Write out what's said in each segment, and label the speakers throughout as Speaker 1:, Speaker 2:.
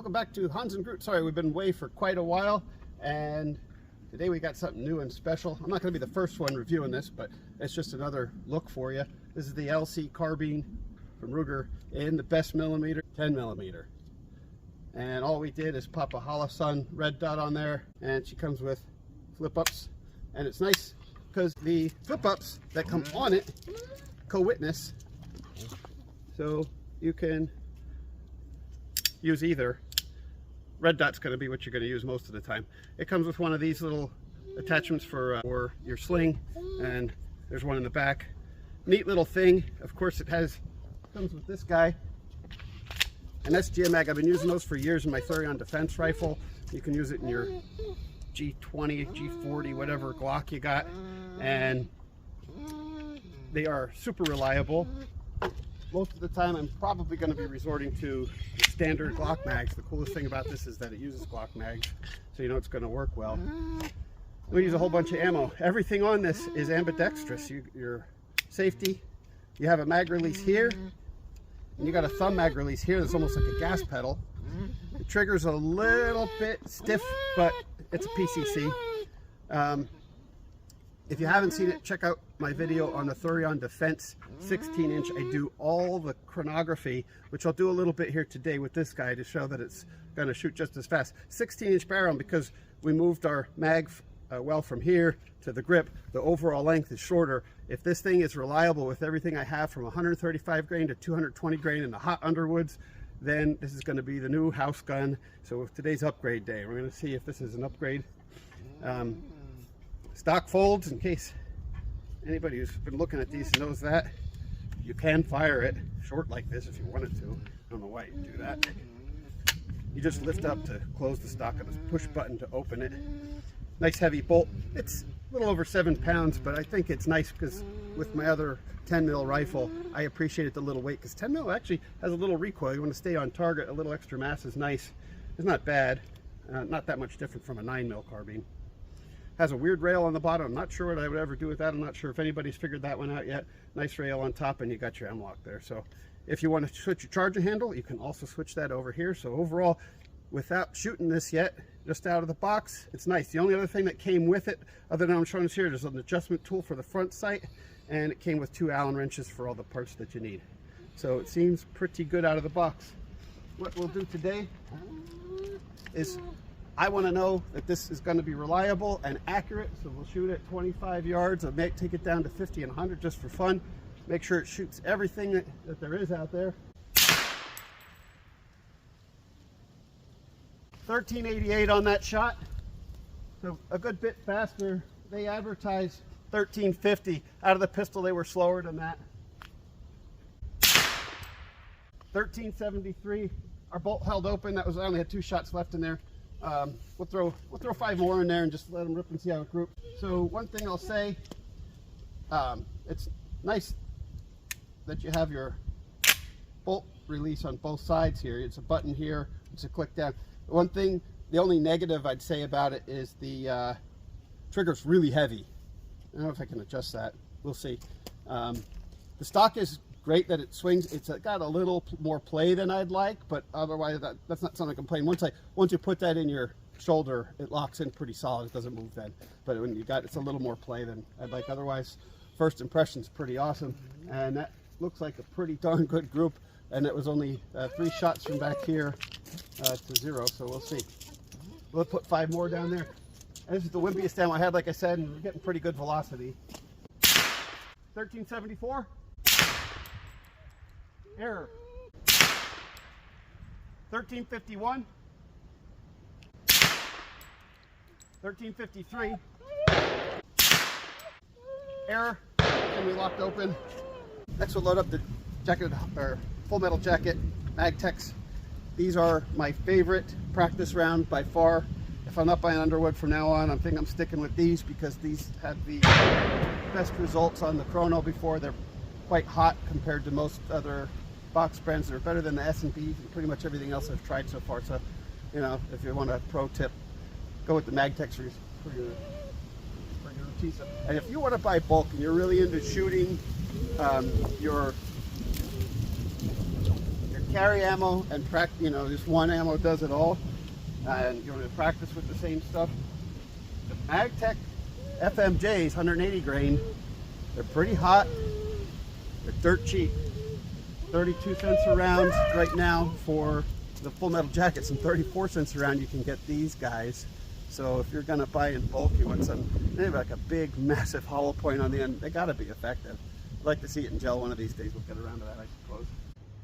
Speaker 1: Welcome back to Hans and Groot. Sorry, we've been away for quite a while, and today we got something new and special. I'm not going to be the first one reviewing this, but it's just another look for you. This is the LC Carbine from Ruger in the best millimeter, 10 millimeter. And all we did is pop a Holosun red dot on there, and she comes with flip-ups. And it's nice because the flip-ups that come on it co-witness, so you can use either. Red dot's going to be what you're going to use most of the time. It comes with one of these little attachments for your sling, and there's one in the back. Neat little thing. Of course, it comes with this guy, an SGM mag. I've been using those for years in my Thurion defense rifle. You can use it in your G20, G40, whatever Glock you got, and they are super reliable. Most of the time I'm probably going to be resorting to the standard Glock mags. The coolest thing about this is that it uses Glock mags, so you know it's going to work well. We use a whole bunch of ammo. Everything on this is ambidextrous. Your safety, you have a mag release here, and you got a thumb mag release here that's almost like a gas pedal. The trigger's a little bit stiff, but it's a PCC. If you haven't seen it, check out my video on the Thurion Defense 16-inch. I do all the chronography, which I'll do a little bit here today with this guy to show that it's going to shoot just as fast. 16-inch barrel, because we moved our mag well from here to the grip, the overall length is shorter. If this thing is reliable with everything I have from 135 grain to 220 grain in the hot Underwoods, then this is going to be the new house gun. So today's upgrade day. We're going to see if this is an upgrade. Stock folds, in case anybody who's been looking at these knows that. You can fire it short like this if you wanted to. I don't know why you do that. You just lift up to close the stock and a push button to open it. Nice heavy bolt. It's a little over 7 pounds, but I think it's nice because with my other 10 mil rifle, I appreciated the little weight because 10 mil actually has a little recoil. You want to stay on target. A little extra mass is nice. It's not bad. Not that much different from a 9 mil carbine. Has a weird rail on the bottom. I'm not sure what I would ever do with that. I'm not sure if anybody's figured that one out yet. Nice rail on top, and you got your M-lock there. So if you want to switch your charging handle, you can also switch that over here. So overall, without shooting this yet, just out of the box, it's nice. The only other thing that came with it, other than I'm showing this here, there's an adjustment tool for the front sight, and it came with 2 Allen wrenches for all the parts that you need. So it seems pretty good out of the box. What we'll do today is I want to know that this is going to be reliable and accurate, so we'll shoot at 25 yards. I'll take it down to 50 and 100 just for fun. Make sure it shoots everything that there is out there. 1388 on that shot, so a good bit faster. They advertise 1350. Out of the pistol, they were slower than that. 1373. Our bolt held open. I only had 2 shots left in there. We'll throw 5 more in there and just let them rip and see how it groups. So one thing I'll say, it's nice that you have your bolt release on both sides here. It's a button here, it's a click down. One thing, the only negative I'd say about it is the trigger's really heavy. I don't know if I can adjust that. We'll see. The stock is great that it swings. It's got a little more play than I'd like, but otherwise that's not something I complain. Once you put that in your shoulder, it locks in pretty solid. It doesn't move then. But when it's a little more play than I'd like. Otherwise, first impression's pretty awesome, and that looks like a pretty darn good group. And it was only 3 shots from back here to 0. So we'll see. We'll put 5 more down there. And this is the wimpiest ammo I had, like I said, and we're getting pretty good velocity. 1374. Error. 1351. 1353. Error. And we locked open. Next we'll load up the jacket, or full metal jacket, Magtex. These are my favorite practice round by far. If I'm not buying Underwood from now on, I think I'm sticking with these because these had the best results on the Chrono before. They're quite hot compared to most other box brands that are better than the S&P and pretty much everything else I've tried so far. So, you know, if you want a pro tip, go with the Magtex for your routine. And if you want to buy bulk and you're really into shooting your carry ammo and practice, you know, just one ammo does it all, and you want to practice with the same stuff. The MagTech FMJs, 180 grain, they're pretty hot. They're dirt cheap. 32 cents a round right now for the full metal jackets, and 34 cents a round you can get these guys. So if you're gonna buy in bulk, you want some, they have like a big, massive hollow point on the end. They gotta be effective. I'd like to see it in gel one of these days. We'll get around to that, I suppose.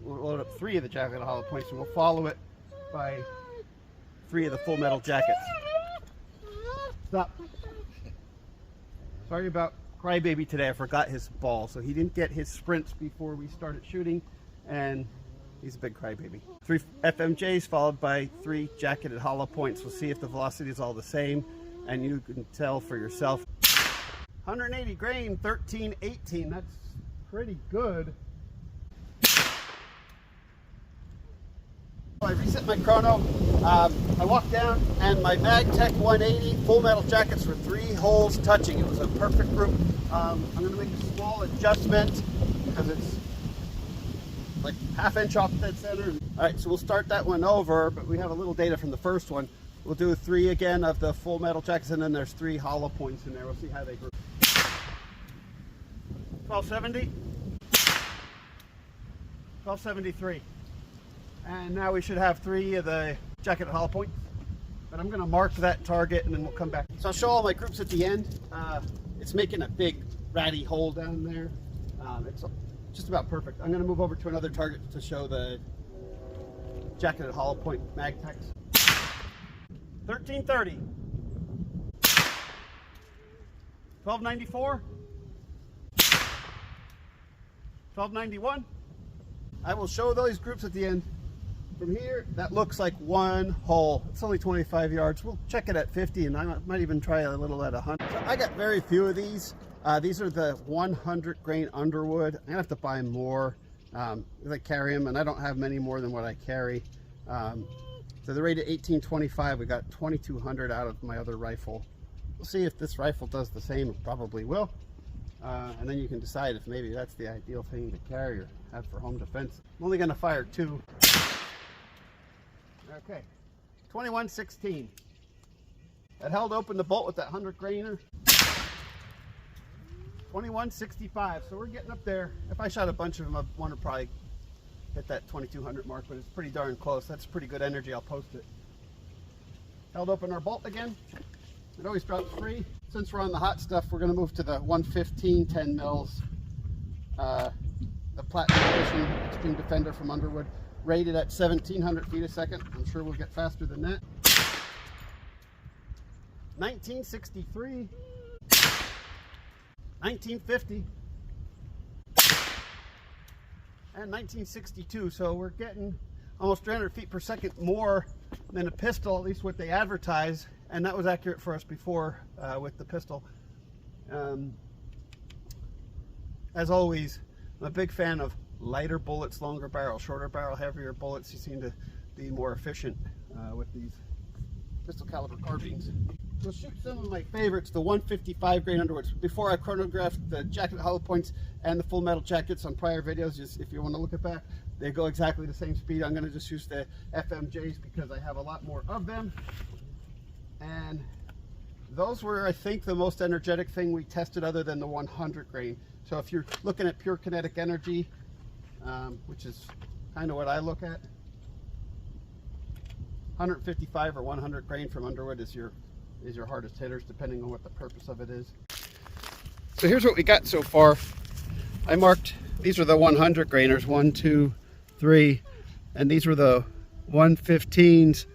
Speaker 1: We'll load up 3 of the jacket hollow points, and we'll follow it by 3 of the full metal jackets. Stop. Sorry about Crybaby today. I forgot his ball, so he didn't get his sprints before we started shooting, and he's a big crybaby. 3 FMJs followed by 3 jacketed hollow points. We'll see if the velocity is all the same, and you can tell for yourself. 180 grain, 13-18. That's pretty good. I reset my chrono. I walked down, and my MagTech 180 full metal jackets were 3 holes touching. It was a perfect group. I'm going to make a small adjustment because it's like ½ inch off dead center. All right, so we'll start that one over, but we have a little data from the first one. We'll do 3 again of the full metal jackets, and then there's 3 hollow points in there. We'll see how they group. 1270, 1273. And now we should have 3 of the jacket hollow points. But I'm going to mark that target, and then we'll come back. So I'll show all my groups at the end. It's making a big ratty hole down there. It's just about perfect. I'm going to move over to another target to show the jacketed hollow point MagTechs. 1330, 1294, 1291. I will show those groups at the end. From here, that looks like one hole. It's only 25 yards. We'll check it at 50, and I might even try a little at 100. So I got very few of these. These are the 100 grain Underwood. I'm gonna have to buy more because I carry them, and I don't have many more than what I carry. So they're rated 1825. We got 2200 out of my other rifle. We'll see if this rifle does the same. It probably will. And then you can decide if maybe that's the ideal thing to carry or have for home defense. I'm only gonna fire 2. Okay, 2116. That held open the bolt with that 100 grainer. 2165. So we're getting up there. If I shot a bunch of them, I'd want to probably hit that 2200 mark, but it's pretty darn close. That's pretty good energy. I'll post it. Held open our bolt again. It always drops free. Since we're on the hot stuff, we're going to move to the 115 10 mils. The Platinum Edition Extreme Defender from Underwood. Rated at 1700 feet a second. I'm sure we'll get faster than that. 1963, 1950, and 1962. So we're getting almost 300 feet per second more than a pistol, at least what they advertise. And that was accurate for us before with the pistol. As always, I'm a big fan of lighter bullets, longer barrel, shorter barrel, heavier bullets. You seem to be more efficient with these pistol caliber carbines. We'll shoot some of my favorites, the 155 grain Underwoods. Before I chronographed the jacket hollow points and the full metal jackets on prior videos, just if you want to look at back, they go exactly the same speed. I'm going to just use the FMJs because I have a lot more of them. And those were, I think, the most energetic thing we tested other than the 100 grain. So if you're looking at pure kinetic energy, which is kind of what I look at, 155 or 100 grain from Underwood is your hardest hitters, depending on what the purpose of it is. So here's what we got so far. I marked, these are the 100 grainers, 1, 2, 3, and these were the 115s.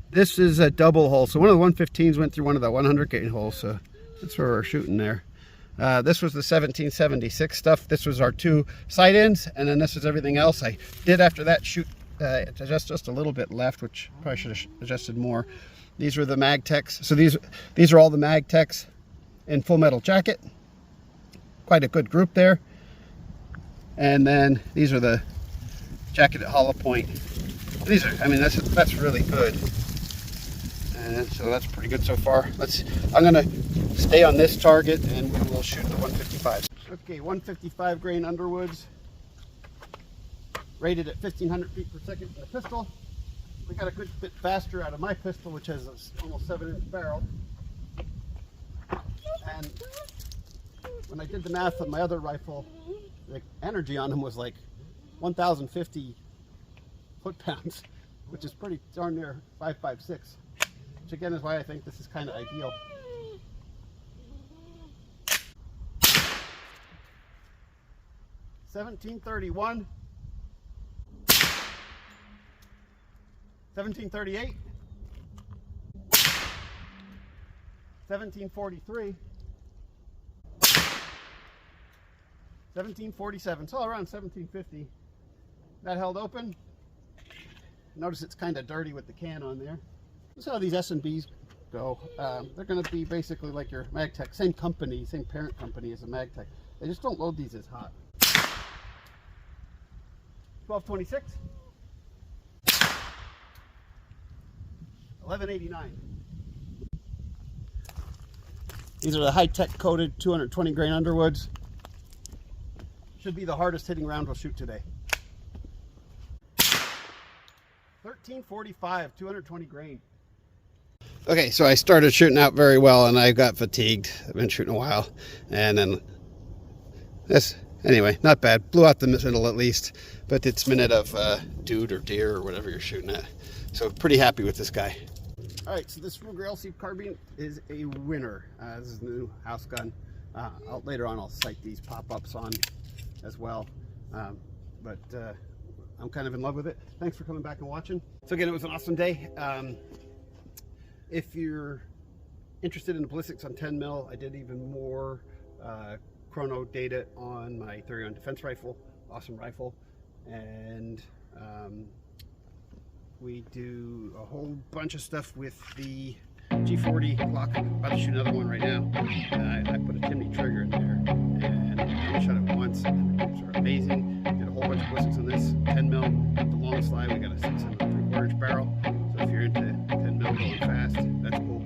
Speaker 1: This is a double hole, so one of the 115s went through one of the 100 grain holes, so that's where we're shooting there. This was the 1776 stuff. This was our 2 sight ends, and then this is everything else. I did after that shoot just a little bit left, which probably should have adjusted more. These were the MagTechs. So these are all the MagTechs in full metal jacket. Quite a good group there. And then these are the jacketed hollow point. These are, I mean, that's really good. And so that's pretty good so far. I'm gonna stay on this target and we will shoot the 155s. Okay, 155 grain Underwoods. rated at 1500 feet per second in the pistol. We got a good bit faster out of my pistol, which has a almost 7-inch barrel. And when I did the math on my other rifle, the energy on them was like 1,050 foot-pounds, which is pretty darn near 5.56, which again is why I think this is kind of ideal. $17.31, $17.38, $17.43, $17.47, so around $17.50. That held open. Notice it's kind of dirty with the can on there. This is how these S&Bs go. They're going to be basically like your MagTech, same company, same parent company as a MagTech. They just don't load these as hot. 12.26, 11.89. These are the high-tech coated 220 grain Underwoods. Should be the hardest hitting round we'll shoot today. 13.45, 220 grain. Okay, so I started shooting out very well and I got fatigued. I've been shooting a while, and then this. Anyway, not bad. Blew out the middle at least, but it's minute of dude or deer or whatever you're shooting at. So pretty happy with this guy. All right, so this Ruger LC Carbine is a winner. This is the new house gun. Later on, I'll cite these pop-ups on as well. But I'm kind of in love with it. Thanks for coming back and watching. So again, it was an awesome day. If you're interested in the ballistics on 10 mil, I did even more chrono data on my 30-round defense rifle. Awesome rifle. And we do a whole bunch of stuff with the G40 Glock. I'm about to shoot another one right now. I put a chimney trigger in there and I shot it once and the clips are amazing. Did a whole bunch of ballistics on this 10 mil, the long slide. We got a 600